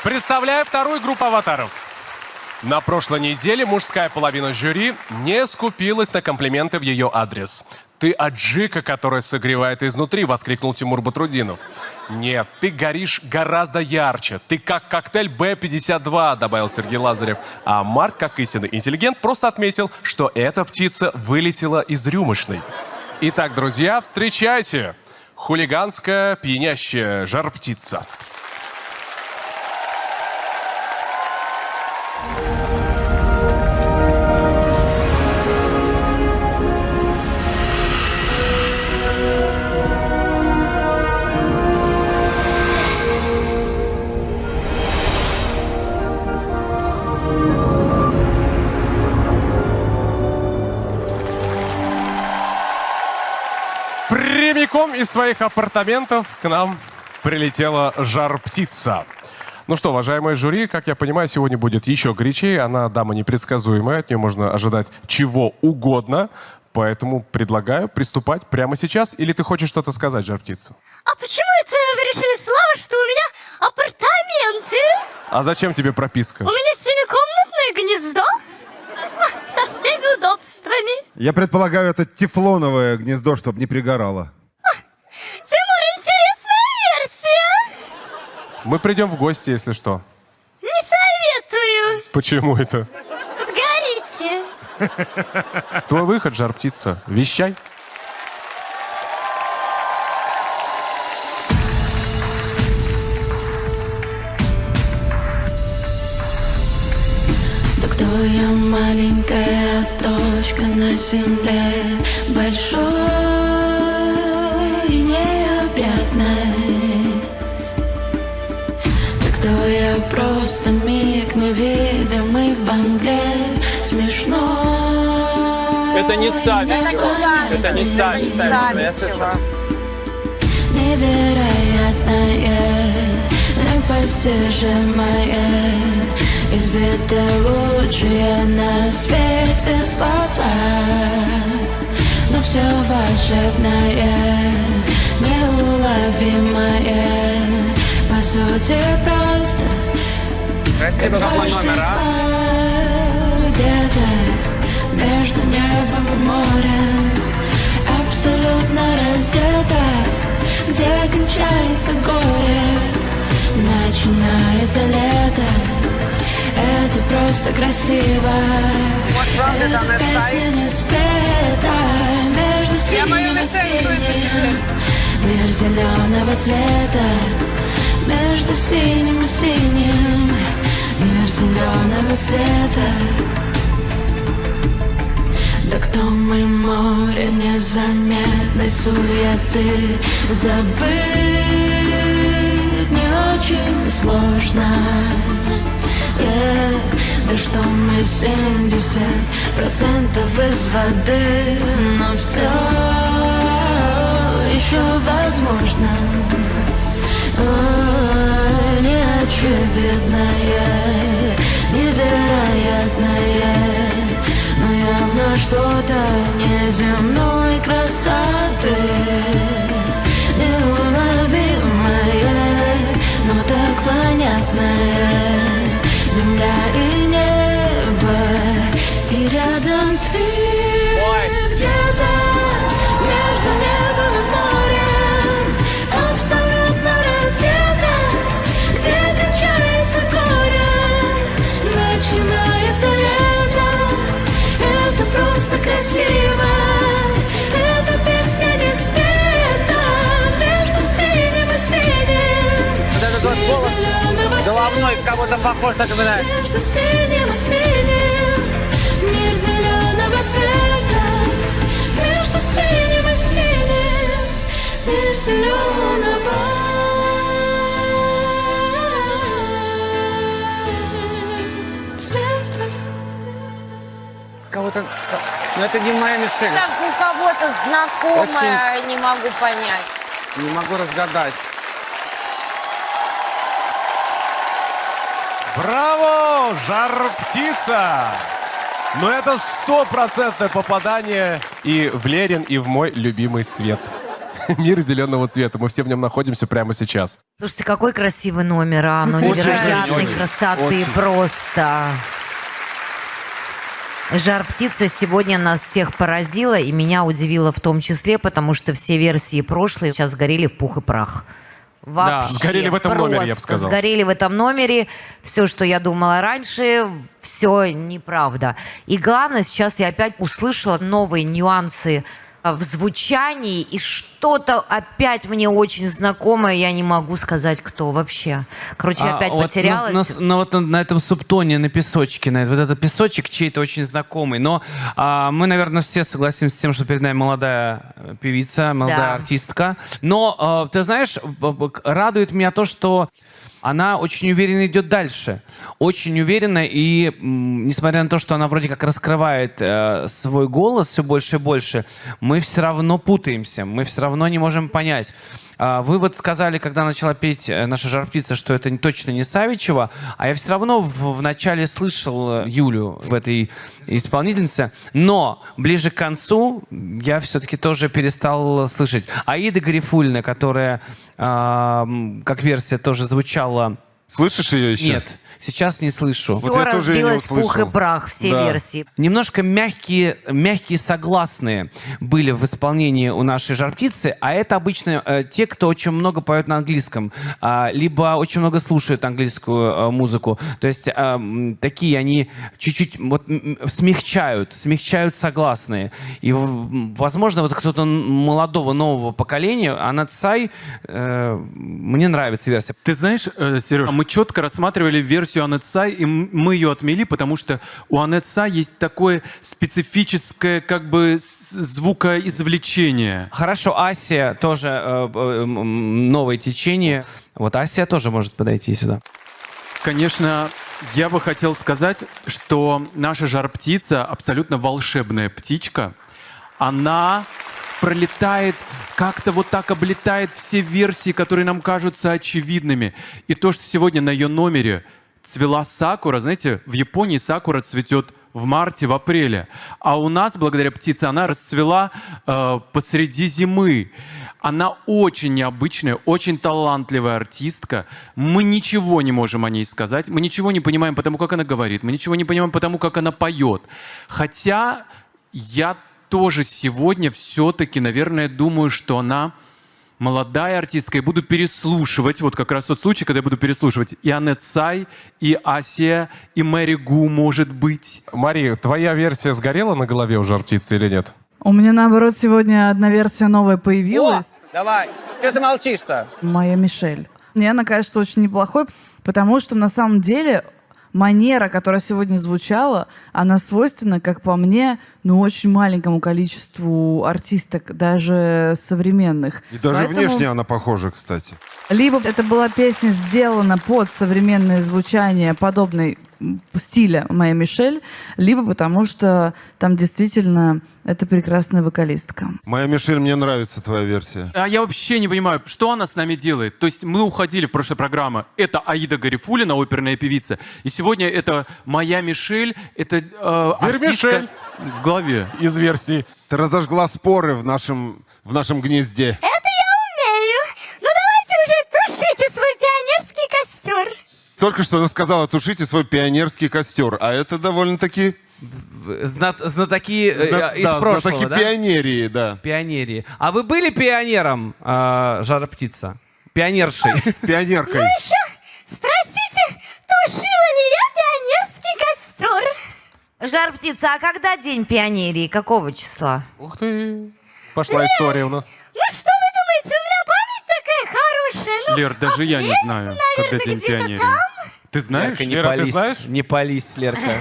Представляю вторую группу аватаров. На прошлой неделе мужская половина жюри не скупилась на комплименты в ее адрес. «Ты аджика, которая согревает изнутри», — воскликнул Тимур Батрудинов. «Нет, ты горишь гораздо ярче. Ты как коктейль Б-52», — добавил Сергей Лазарев. А Марк, как истинный интеллигент, просто отметил, что эта птица вылетела из рюмочной. Итак, друзья, встречайте. Хулиганская, пьянящая жар-птица. Прямиком из своих апартаментов к нам прилетела жар-птица. Ну что, уважаемые жюри, как я понимаю, сегодня будет еще горячее. Она дама непредсказуемая, от нее можно ожидать чего угодно. Поэтому предлагаю приступать прямо сейчас. Или ты хочешь что-то сказать, жар-птица? А почему это вы решили, Слава, что у меня апартаменты? А зачем тебе прописка? У меня 7-комнатное гнездо со всеми удобствами. Я предполагаю, это тефлоновое гнездо, чтобы не пригорало. Тимур, интересная версия. Мы придем в гости, если что. Не советую. Почему это? Подгорите. Твой выход, жар-птица. Вещай. Да кто я, маленькая точка на земле, большой и необъятной. Да кто я, просто миг невидимый во мгле, смешно. Это не Савичева. Это не Савичева, я слышал. Невероятное, непостижимое, избитые лучшие на свете слова. Но все волшебное, неуловимое, по сути просто. Красиво, какой номер, а? Где-то между небом и морем, абсолютно раздета, где кончается горе, начинается лето. Это просто красиво. Эта песня не спета между синим и синим. Мир зеленого цвета между синим и синим. Мир зеленого света. Да кто мы, море незаметной суеты, забыть не очень сложно. Да что мы 70% из воды, но все еще возможно. Неочевидное, невероятное, но явно что-то неземной красоты. Неуловимое, но так понятное. Земля и небо, и рядом ты. Где-то между небом и морем, абсолютно раздета, где кончается горе, начинается лето. Это просто красиво, эта песня не спета между синим и синим. Вот этот вот голос головной кого-то похож, напоминает. Между синим и синим, мир зеленого цвета. Между синим и синим, мир зеленого цвета. Кого-то... Ну это не моя мишень. Так у кого-то знакомая, не могу понять. Не могу разгадать. Браво, жар-птица! Но это 100% попадание и в Лерин, и в мой любимый цвет. Мир зеленого цвета. Мы все в нем находимся прямо сейчас. Слушайте, какой красивый номер, а? Ну, невероятной красоты просто. «Жар-птица» сегодня нас всех поразила, и меня удивило в том числе, потому что все версии прошлые сейчас сгорели в пух и прах. Вообще, сгорели в этом номере, я бы сказал. Сгорели в этом номере. Все, что я думала раньше, все неправда. И главное, сейчас я опять услышала новые нюансы в звучании, и что-то опять мне очень знакомое, я не могу сказать, кто вообще. Короче, опять вот потерялась. На этом субтоне, на песочке, вот этот песочек чей-то очень знакомый. Но мы, наверное, все согласимся с тем, что перед нами молодая певица, молодая артистка. Но, ты знаешь, радует меня то, что она очень уверенно идет дальше. Очень уверенно. И несмотря на то, что она вроде как раскрывает свой голос все больше и больше, мы все равно путаемся. Мы все равно не можем понять. Вы вот сказали, когда начала петь наша жар-птица, что это точно не Савичева, а я все равно вначале слышал Юлю в этой исполнительнице, но ближе к концу я все-таки тоже перестал слышать. Аида Гарифульна, которая как версия тоже звучала. Слышишь ее еще? Нет, сейчас не слышу. Все Вот я тоже ее не разбилось в пух и услышал. прах, все Да. версии. Немножко мягкие согласные были в исполнении у нашей жар-птицы, а это обычно те, кто очень много поет на английском, либо очень много слушают английскую музыку. То есть такие они чуть-чуть вот, смягчают согласные. И, возможно, вот кто-то молодого, нового поколения, Анет Сай, мне нравится версия. Ты знаешь, Сереж, мы четко рассматривали версию Анет Сай, и мы ее отмели, потому что у Анет Сай есть такое специфическое как бы звукоизвлечение. Хорошо, Асия тоже новое течение. Вот Асия тоже может подойти сюда. Конечно, я бы хотел сказать, что наша жар-птица абсолютно волшебная птичка. Она пролетает, как-то вот так облетает все версии, которые нам кажутся очевидными. И то, что сегодня на ее номере цвела сакура, знаете, в Японии сакура цветет в марте, в апреле. А у нас, благодаря птице, она расцвела посреди зимы. Она очень необычная, очень талантливая артистка. Мы ничего не можем о ней сказать. Мы ничего не понимаем потому, как она говорит. Мы ничего не понимаем потому, как она поет. Хотя я тоже сегодня все-таки, наверное, думаю, что она молодая артистка. И буду переслушивать, вот как раз тот случай, когда я буду переслушивать и Анет Сай, и Асия, и Мэри Гу, может быть. Мария, твоя версия сгорела на голове у жар-птицы или нет? У меня, наоборот, сегодня одна версия новая появилась. Давай, что ты молчишь-то? Моя Мишель. Мне она кажется очень неплохой, потому что на самом деле манера, которая сегодня звучала, она свойственна, как по мне, очень маленькому количеству артисток, даже современных. И даже Поэтому внешне она похожа, кстати. либо это была песня сделана под современное звучание подобной стиля «Моя Мишель», либо потому что там действительно это прекрасная вокалистка. «Моя Мишель», мне нравится твоя версия. А я вообще не понимаю, что она с нами делает. То есть мы уходили в прошлой программе. Это Аида Гарифуллина, оперная певица. И сегодня это «Моя Мишель», это артистка Вермишель. в голове. Из версии. Ты разожгла споры в нашем гнезде. Это я умею. Ну давайте уже тушите свой пионерский костер. Только что она сказала, тушите свой пионерский костер. А это довольно-таки... Знатоки из прошлого, знатоки да? пионерии, да. Пионерии. А вы были пионером, жар-птица? Пионершей? Пионеркой. Спросите, тушила ли я пионерский костер? Жар-птица, а когда День пионерии? Какого числа? Ух ты, пошла история у нас. Ну что вы думаете, у меня память такая хорошая? Ну, Лер, даже я не апрель, знаю, наверное, когда День где-то пионерии. там. Ты знаешь? Лерка, не Лера, ты пались, знаешь? Не пались, Лерка.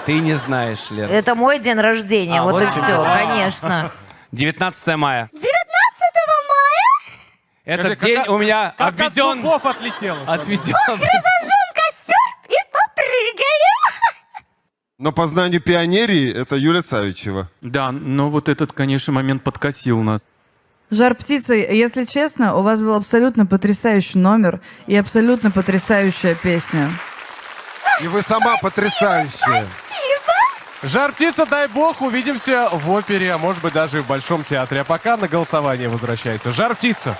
Ты не знаешь, Лерка. Это мой день рождения, вот и вот все, конечно. 19 мая. 19 мая Этот день у меня Как от отведен. зубов отлетело. Отведен. разожжем костер и попрыгаем. Но по знанию пионерии это Юля Савичева. Да, но вот этот, конечно, момент подкосил нас. «Жар-птица», если честно, у вас был абсолютно потрясающий номер и абсолютно потрясающая песня. И вы сама потрясающая. Спасибо. Жар-птица, дай бог, увидимся в опере, а может быть даже и в Большом театре. А пока на голосование возвращайся. Жар-птица.